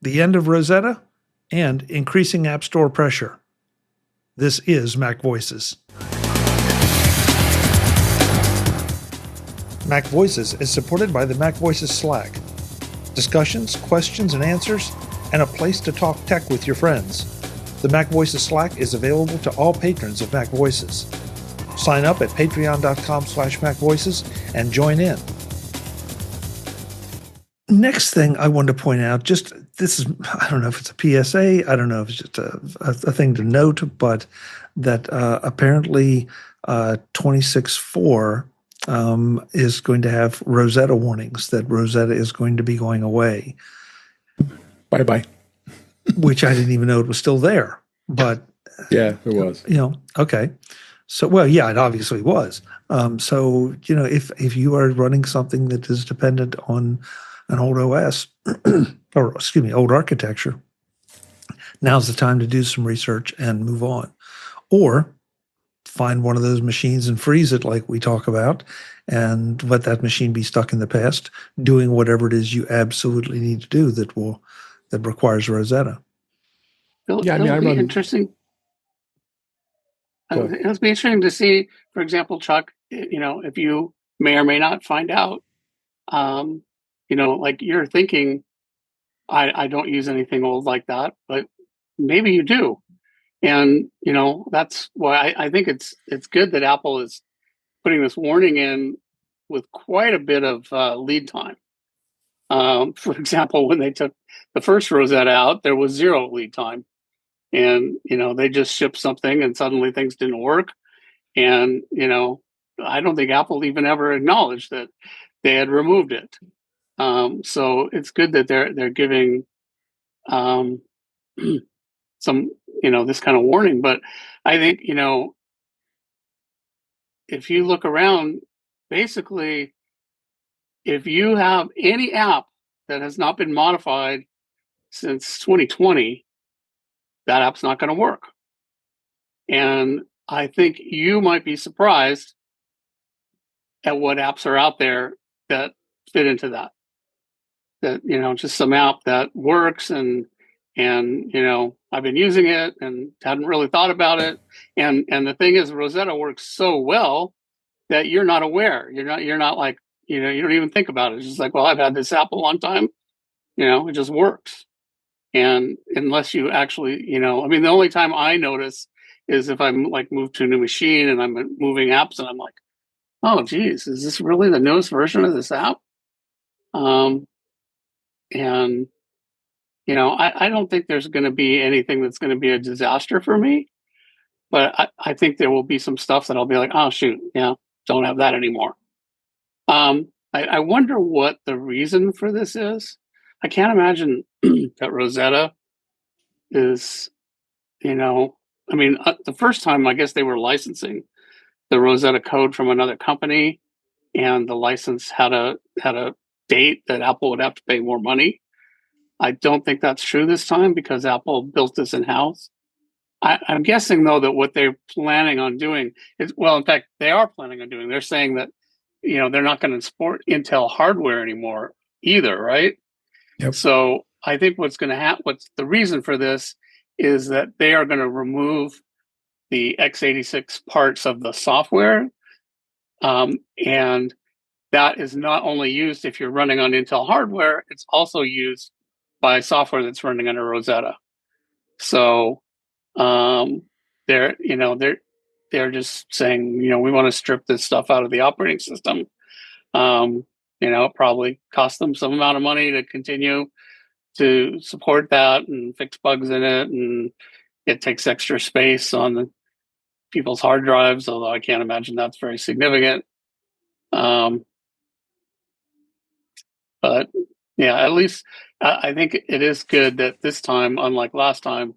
the end of Rosetta, and increasing App Store pressure. This is MacVoices. MacVoices is supported by the MacVoices Slack. Discussions, questions, and answers, and a place to talk tech with your friends. The MacVoices Slack is available to all patrons of MacVoices. Sign up at patreon.com/MacVoices and join in. Next thing I wanted to point out, this is, I don't know if it's a PSA, I don't know if it's just a thing to note, but that apparently 26.4 is going to have Rosetta warnings, that Rosetta is going to be going away. Bye-bye. Which I didn't even know it was still there. But yeah, it was. Okay. So, well, yeah, it obviously was. So, if you are running something that is dependent on an old OS, or old architecture, now's the time to do some research and move on. Or find one of those machines and freeze it like we talk about, and let that machine be stuck in the past, doing whatever it is you absolutely need to do that requires Rosetta. It'll be interesting. It'll be interesting to see, for example, Chuck, if you may or may not find out, like you're thinking, I don't use anything old like that, but maybe you do. And, that's why I think it's good that Apple is putting this warning in with quite a bit of lead time. For example, when they took the first Rosetta out, there was 0 lead time. And, they just shipped something and suddenly things didn't work. And, I don't think Apple even ever acknowledged that they had removed it. So it's good that they're giving some, this kind of warning. But I think, if you look around, basically, if you have any app that has not been modified since 2020, that app's not going to work. And I think you might be surprised at what apps are out there that fit into that. That, just some app that works and I've been using it and hadn't really thought about it. And the thing is, Rosetta works so well that you're not aware. You're not like, you don't even think about it. It's just like, well, I've had this app a long time. It just works. And unless you actually, the only time I notice is if I'm like moved to a new machine and I'm moving apps and I'm like, oh, geez, is this really the newest version of this app? And, I don't think there's going to be anything that's going to be a disaster for me. But I think there will be some stuff that I'll be like, oh, shoot, don't have that anymore. I wonder what the reason for this is. I can't imagine that Rosetta is, the first time I guess they were licensing the Rosetta code from another company, and the license had a date that Apple would have to pay more money. I don't think that's true this time because Apple built this in-house. I'm guessing, though, that what they're planning on doing is, well, in fact, they are planning on doing. They're saying that, they're not going to support Intel hardware anymore either, right? Yep. So I think what's going to happen, what's the reason for this is that they are going to remove the x86 parts of the software. And that is not only used if you're running on Intel hardware, it's also used by software that's running under Rosetta. So they're just saying, we want to strip this stuff out of the operating system. It probably cost them some amount of money to continue to support that and fix bugs in it, and it takes extra space on the people's hard drives, although I can't imagine that's very significant. But yeah, at least I think it is good that this time, unlike last time,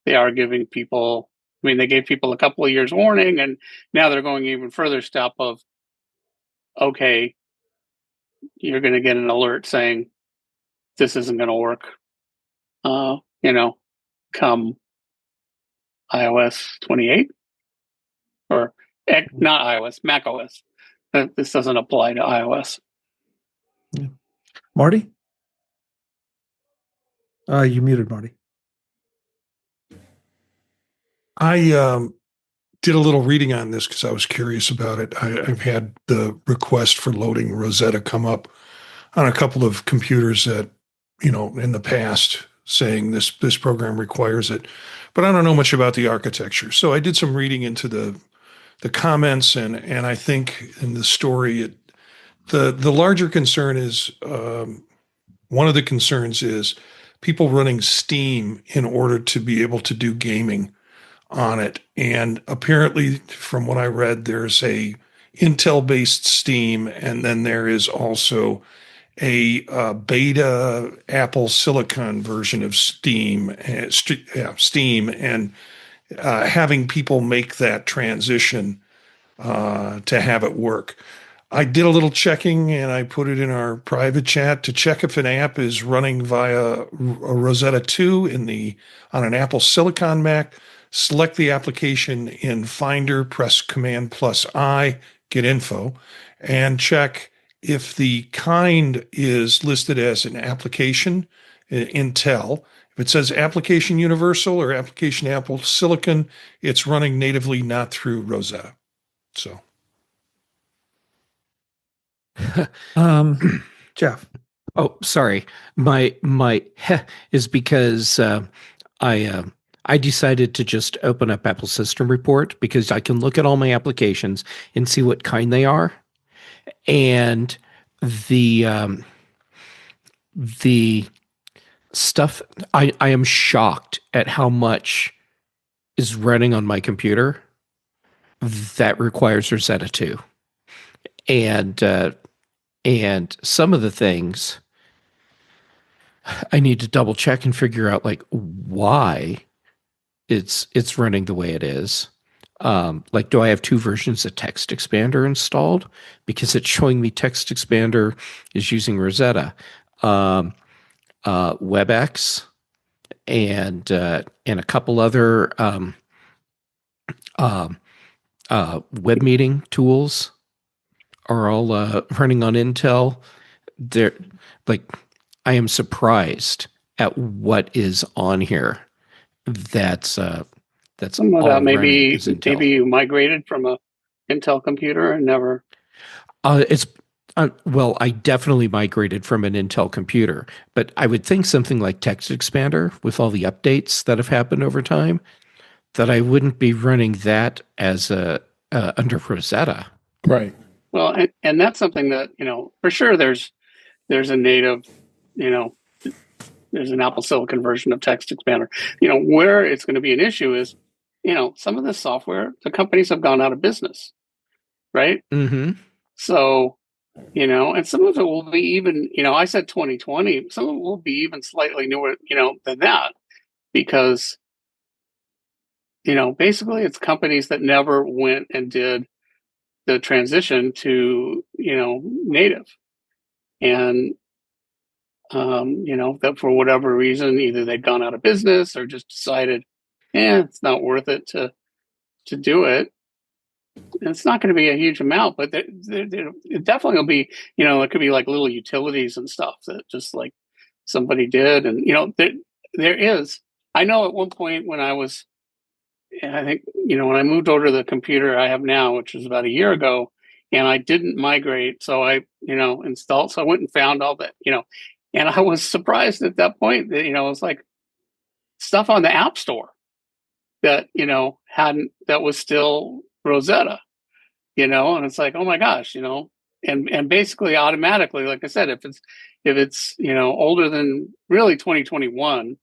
they are giving people, they gave people a couple of years warning, and now they're going even further step of, okay, you're going to get an alert saying this isn't going to work, come iOS 28, or not iOS, macOS. This doesn't apply to iOS. Yeah. Marty? You muted, Marty. I did a little reading on this because I was curious about it. I've had the request for loading Rosetta come up on a couple of computers that, in the past saying this program requires it, but I don't know much about the architecture. So I did some reading into the comments, and I think in the story, the larger concern is one of the concerns is people running Steam in order to be able to do gaming on it. And apparently, from what I read, there's a Intel-based Steam, and then there is also a beta Apple Silicon version of Steam, and having people make that transition to have it work. I did a little checking, and I put it in our private chat to check if an app is running via a Rosetta 2 on an Apple Silicon Mac. Select the application in Finder, press Command plus I, get info, and check if the kind is listed as an application, Intel. If it says application universal or application Apple Silicon, it's running natively, not through Rosetta. So, Jeff. Oh, sorry. My heh is because I decided to just open up Apple System Report because I can look at all my applications and see what kind they are, and the stuff. I am shocked at how much is running on my computer that requires Rosetta 2, and some of the things I need to double check and figure out like why it's running the way it is. Like, do I have two versions of Text Expander installed? Because it's showing me Text Expander is using Rosetta, WebEx, and a couple other web meeting tools are all running on Intel. They're like, I am surprised at what is on here. That's Some of that maybe you migrated from a Intel computer and never. It's well, I definitely migrated from an Intel computer, but I would think something like Text Expander, with all the updates that have happened over time, that I wouldn't be running that as under Rosetta. Right. Well, and that's something that, for sure there's a native, there's an Apple Silicon version of Text Expander. Where it's going to be an issue is, some of this software, the companies have gone out of business, right? Mm-hmm. So, and some of it will be even, I said 2020, some of it will be even slightly newer, than that, because, basically it's companies that never went and did the transition to, native. And, that for whatever reason, either they'd gone out of business or just decided, it's not worth it to do it. And it's not going to be a huge amount, but it definitely will be, it could be like little utilities and stuff that just like somebody did. And, there is, I know at one point when I think, when I moved over to the computer I have now, which was about a year ago, and I didn't migrate. So I, installed, so I went and found all that, and I was surprised at that point that, it was like stuff on the App Store that, that was still Rosetta, and it's like, oh my gosh, and basically automatically, like I said, if it's, older than really 2021,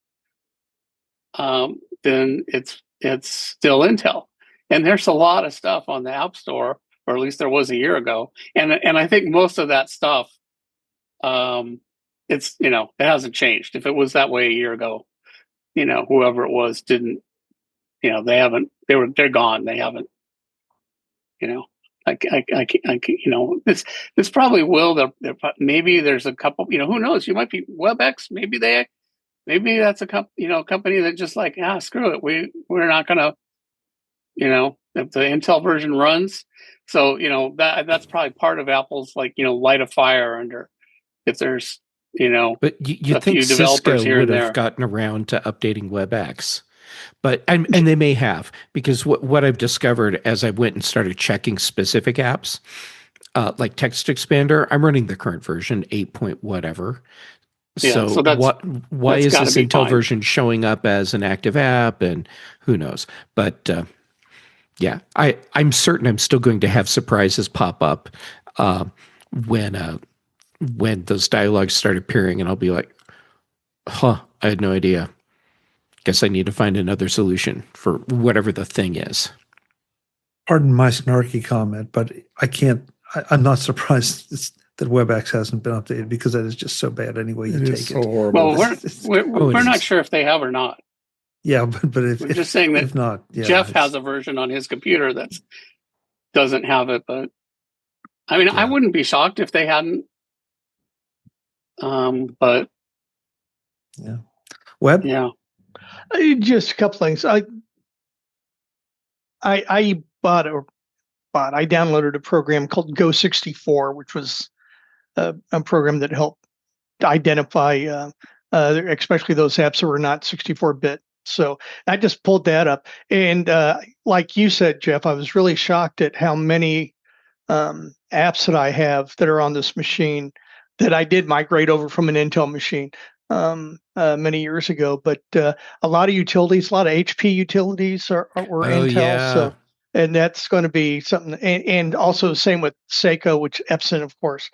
then it's still Intel. And there's a lot of stuff on the App Store, or at least there was a year ago. And I think most of that stuff, it's, it hasn't changed. If it was that way a year ago, whoever it was didn't, they're gone. They haven't, this probably will, maybe there's a couple, who knows, you might be WebEx. Maybe that's a company that just like, screw it. We're not going to, if the Intel version runs. So, that's probably part of Apple's like, light a fire under, if there's, you know, But you a think few developers Cisco here would and have there. gotten around to updating WebEx, but and they may have, because what I've discovered as I went and started checking specific apps, like Text Expander, I'm running the current version, 8 point whatever. Yeah, So so that's why is gotta this be Intel fine. version showing up as an active app, and who knows? But yeah, I'm certain I'm still going to have surprises pop up when those dialogues start appearing, and I'll be like, "Huh, I had no idea. Guess I need to find another solution for whatever the thing is." Pardon my snarky comment, but I'm not surprised that WebEx hasn't been updated, because that is just so bad anyway you It take is so it. horrible. Well, we're it not is. sure if they have or not. Yeah, but We're just saying that if not, yeah, Jeff has a version on his computer that doesn't have it, but I mean, I Yeah. wouldn't be shocked if they hadn't. But Web. yeah, Just a couple things. I downloaded a program called Go64, which was a program that helped identify, especially those apps that were not 64-bit. So I just pulled that up, and like you said, Jeff, I was really shocked at how many apps that I have that are on this machine that I did migrate over from an Intel machine many years ago. But a lot of utilities, a lot of HP utilities were Intel. Yeah. So, and that's going to be something. And also the same with Seiko, which Epson, of course.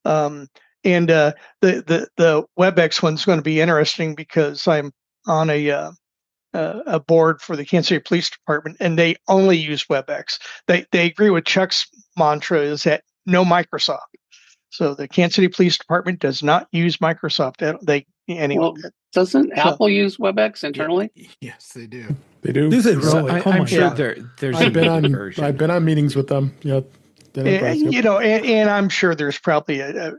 And the WebEx one's going to be interesting, because I'm on a board for the Kansas City Police Department, and they only use WebEx. They agree with Chuck's mantra, is that no Microsoft. So the Kansas City Police Department does not use Microsoft. Anyway. well, doesn't Apple use WebEx internally? Yes, they do. They do. Do they So really? I'm sure God. there's I've a been on. version. I've been on meetings with them. Yeah. And I'm sure there's probably a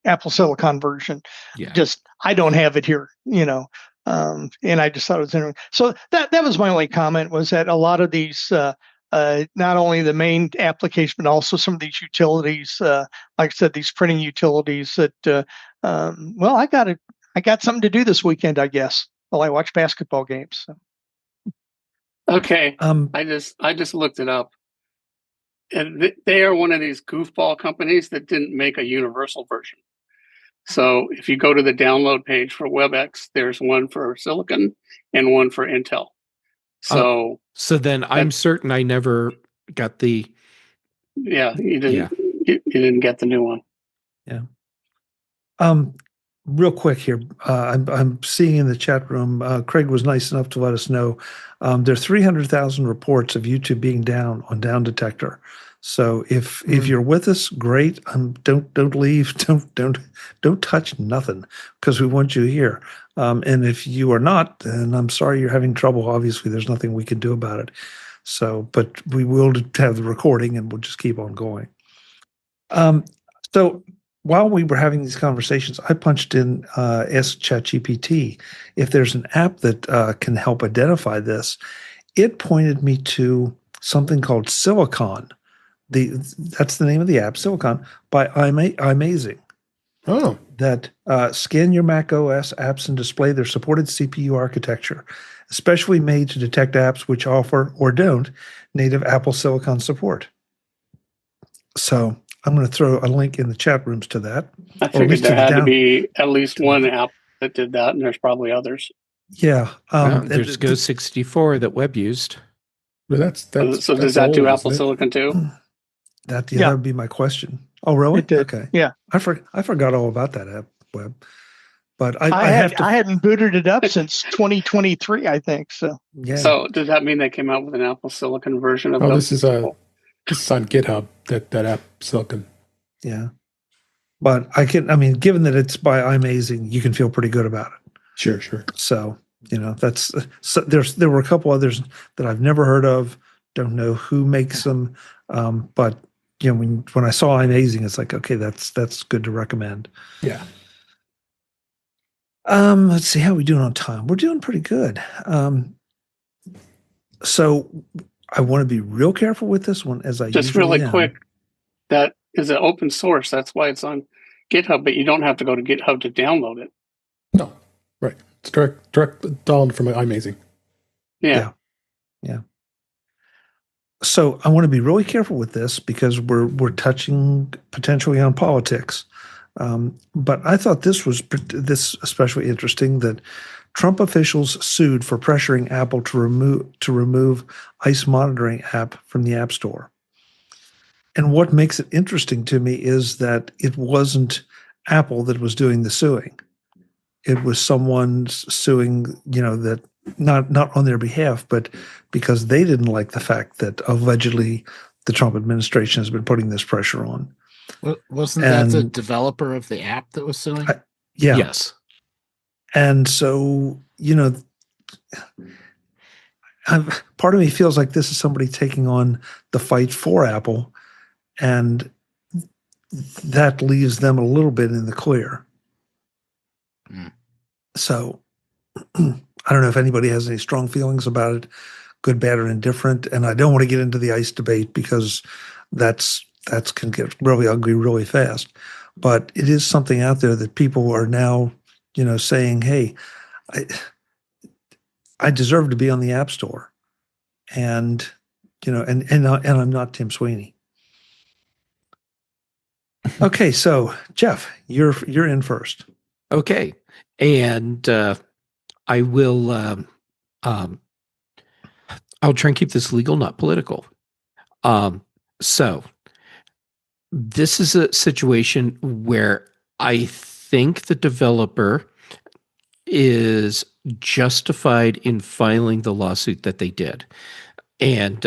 Apple Silicon version. Yeah. Just I don't have it here, and I just thought it was interesting. So that was my only comment, was that a lot of these, not only the main application, but also some of these utilities, like I said, these printing utilities that, well, I got something to do this weekend, I guess. Well, I watch basketball games. So. Okay, I just looked it up, and they are one of these goofball companies that didn't make a universal version. So if you go to the download page for WebEx, there's one for Silicon and one for Intel. So then I'm certain I never got the. yeah, you didn't. Yeah. You didn't get the new one. Yeah. Real quick here, I'm seeing in the chat room, Craig was nice enough to let us know there are 300,000 reports of YouTube being down on Down Detector. So if you're with us, great. Don't leave. Don't touch nothing, because we want you here. And if you are not, then I'm sorry you're having trouble. Obviously, there's nothing we can do about it. So, but we will have the recording, and we'll just keep on going. So while we were having these conversations, I punched in Ask ChatGPT if there's an app that can help identify this. It pointed me to something called Silicon. That's the name of the app, Silicon, by iMazing. Oh, That scan your macOS apps and display their supported CPU architecture, especially made to detect apps which offer or don't native Apple Silicon support. So I'm going to throw a link in the chat rooms to that. I figured there had to be at least one app that did that, and there's probably others. Yeah. There's Go64 that Web used. but that's So does that do Apple Silicon too? That would be my question. Oh, really? It did. Okay. Yeah. I forgot all about that app, Web. But I hadn't booted it up since 2023, I think. So. Yeah. So does that mean they came out with an Apple Silicon version of it? This is on GitHub, that app Silicon. Yeah. But given that it's by iMazing, you can feel pretty good about it. Sure. So, there were a couple others that I've never heard of. Don't know who makes them. But when I saw iMazing, it's like, okay, that's good to recommend. Yeah. Let's see how we doing on time. We're doing pretty good. So I want to be real careful with this one, as I just usually really am. quick. That is an open source. That's why it's on GitHub, but you don't have to go to GitHub to download it. No, right. It's direct download from iMazing. Yeah. So I want to be really careful with this because we're touching potentially on politics. But I thought this especially interesting, that Trump officials sued for pressuring Apple to remove ICE monitoring app from the App Store. And what makes it interesting to me is that it wasn't Apple that was doing the suing. It was someone suing, that not on their behalf, but because they didn't like the fact that allegedly the Trump administration has been putting this pressure on. Wasn't that the developer of the app that was suing? Yeah. Yes. And so, part of me feels like this is somebody taking on the fight for Apple, and that leaves them a little bit in the clear. So I don't know if anybody has any strong feelings about it, good, bad, or indifferent. And I don't want to get into the ICE debate because that's can get really ugly really fast. But it is something out there that people are now, saying, hey, I deserve to be on the App Store. And, and I'm not Tim Sweeney. Okay, so Jeff, you're in first. Okay. And I will I'll try and keep this legal, not political. So this is a situation where I think the developer is justified in filing the lawsuit that they did. And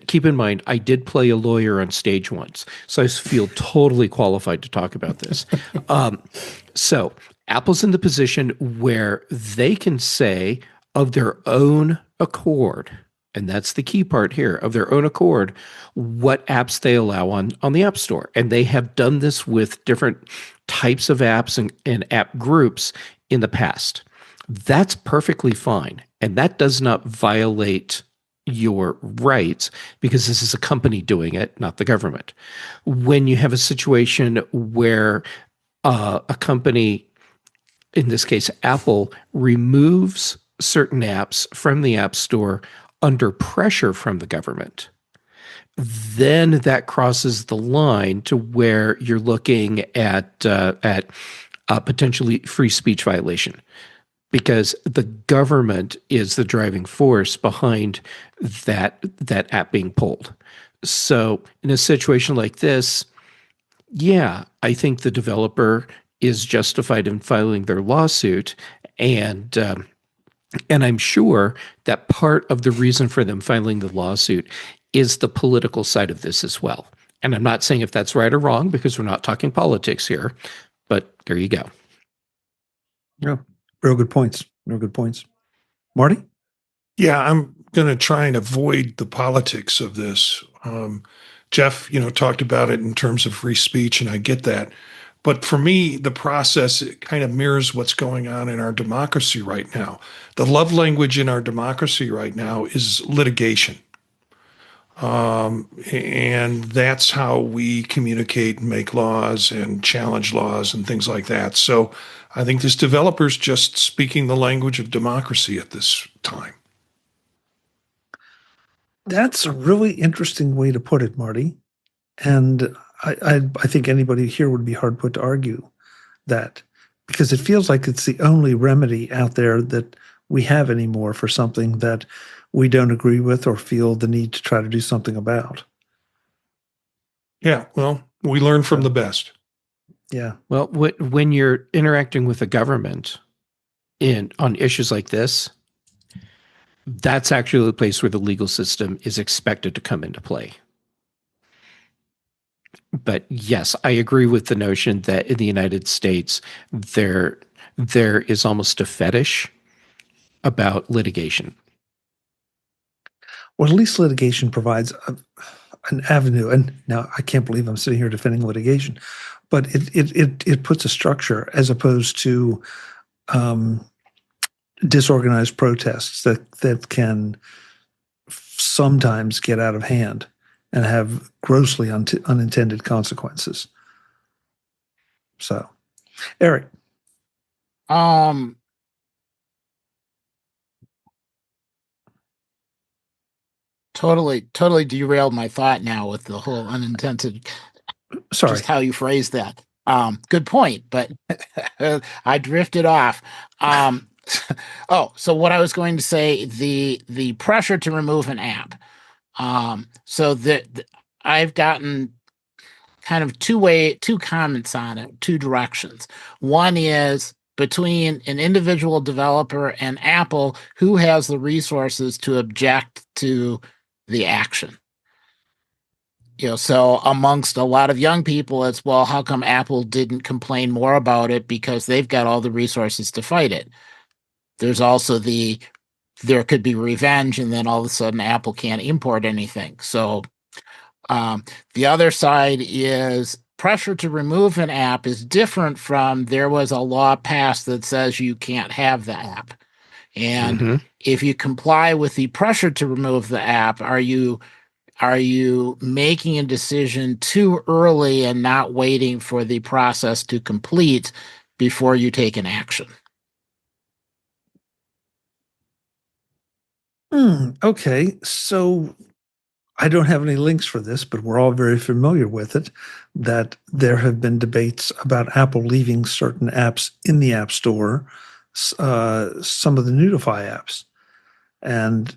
keep in mind, I did play a lawyer on stage once, so I feel totally qualified to talk about this. So Apple's in the position where they can say of their own accord, and that's the key part here, of their own accord, what apps they allow on the App Store. And they have done this with different types of apps and app groups in the past. That's perfectly fine. And that does not violate your rights because this is a company doing it, not the government. When you have a situation where a company, in this case Apple, removes certain apps from the App Store under pressure from the government, then that crosses the line to where you're looking at potentially free speech violation, because the government is the driving force behind that app being pulled. So in a situation like this, yeah, I think the developer is justified in filing their lawsuit, and I'm sure that part of the reason for them filing the lawsuit is the political side of this as well. And I'm not saying if that's right or wrong because we're not talking politics here, but there you go. Yeah, real good points. Real good points. Marty? Yeah, I'm going to try and avoid the politics of this. Jeff, talked about it in terms of free speech, and I get that. But for me, the process, it kind of mirrors what's going on in our democracy right now. The love language in our democracy right now is litigation. And that's how we communicate and make laws and challenge laws and things like that. So I think this developer's just speaking the language of democracy at this time. That's a really interesting way to put it, Marty. And I think anybody here would be hard put to argue that, because it feels like it's the only remedy out there that we have anymore for something that we don't agree with or feel the need to try to do something about. Yeah, well, we learn from the best. Yeah. Well, when you're interacting with the government on issues like this, that's actually the place where the legal system is expected to come into play. But yes, I agree with the notion that in the United States, there is almost a fetish about litigation. Well, at least litigation provides an avenue. And now I can't believe I'm sitting here defending litigation, but it puts a structure as opposed to disorganized protests that can sometimes get out of hand and have grossly unintended consequences. So, Eric. Totally derailed my thought now with the whole unintended. Sorry. Just how you phrased that. Good point, but I drifted off. So what I was going to say, the pressure to remove an app. So I've gotten kind of two comments on it, two directions. One is between an individual developer and Apple, who has the resources to object to the action. So amongst a lot of young people, it's, well, how come Apple didn't complain more about it? Because they've got all the resources to fight it. There's also there could be revenge, and then all of a sudden Apple can't import anything. So the other side is pressure to remove an app is different from there was a law passed that says you can't have the app. And if you comply with the pressure to remove the app, are you making a decision too early and not waiting for the process to complete before you take an action? Okay, so I don't have any links for this, but we're all very familiar with it, that there have been debates about Apple leaving certain apps in the App Store, some of the Notify apps. And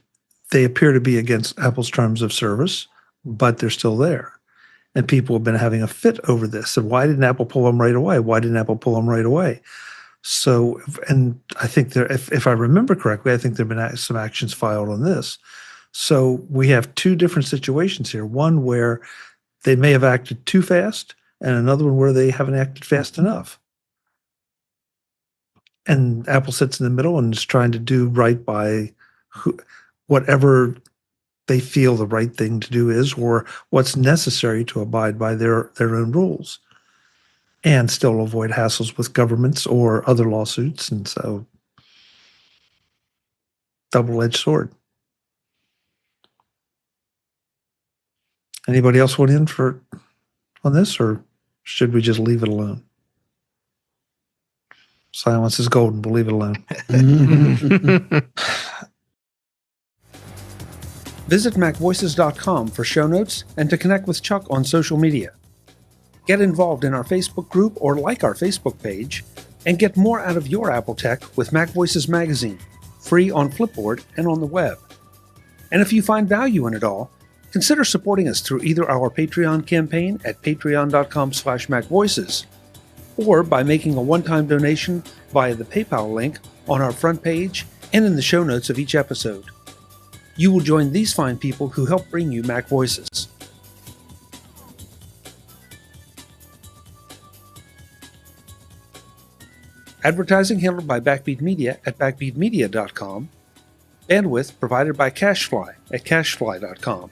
they appear to be against Apple's terms of service, but they're still there. And people have been having a fit over this. And why didn't Apple pull them right away? Why didn't Apple pull them right away? So, and I think if I remember correctly, I think there have been some actions filed on this. So we have two different situations here. One where they may have acted too fast, and another one where they haven't acted fast enough. And Apple sits in the middle and is trying to do right by whatever they feel the right thing to do is, or what's necessary to abide by their own rules, and still avoid hassles with governments or other lawsuits. And so, double-edged sword. Anybody else want in on this, or should we just leave it alone? Silence is golden. We'll leave it alone. Visit MacVoices.com for show notes and to connect with Chuck on social media. Get involved in our Facebook group or like our Facebook page, and get more out of your Apple tech with MacVoices Magazine, free on Flipboard and on the web. And if you find value in it all, consider supporting us through either our Patreon campaign at patreon.com/MacVoices, or by making a one-time donation via the PayPal link on our front page and in the show notes of each episode. You will join these fine people who help bring you Mac Voices. Advertising handled by Backbeat Media at backbeatmedia.com. Bandwidth provided by CacheFly at cachefly.com.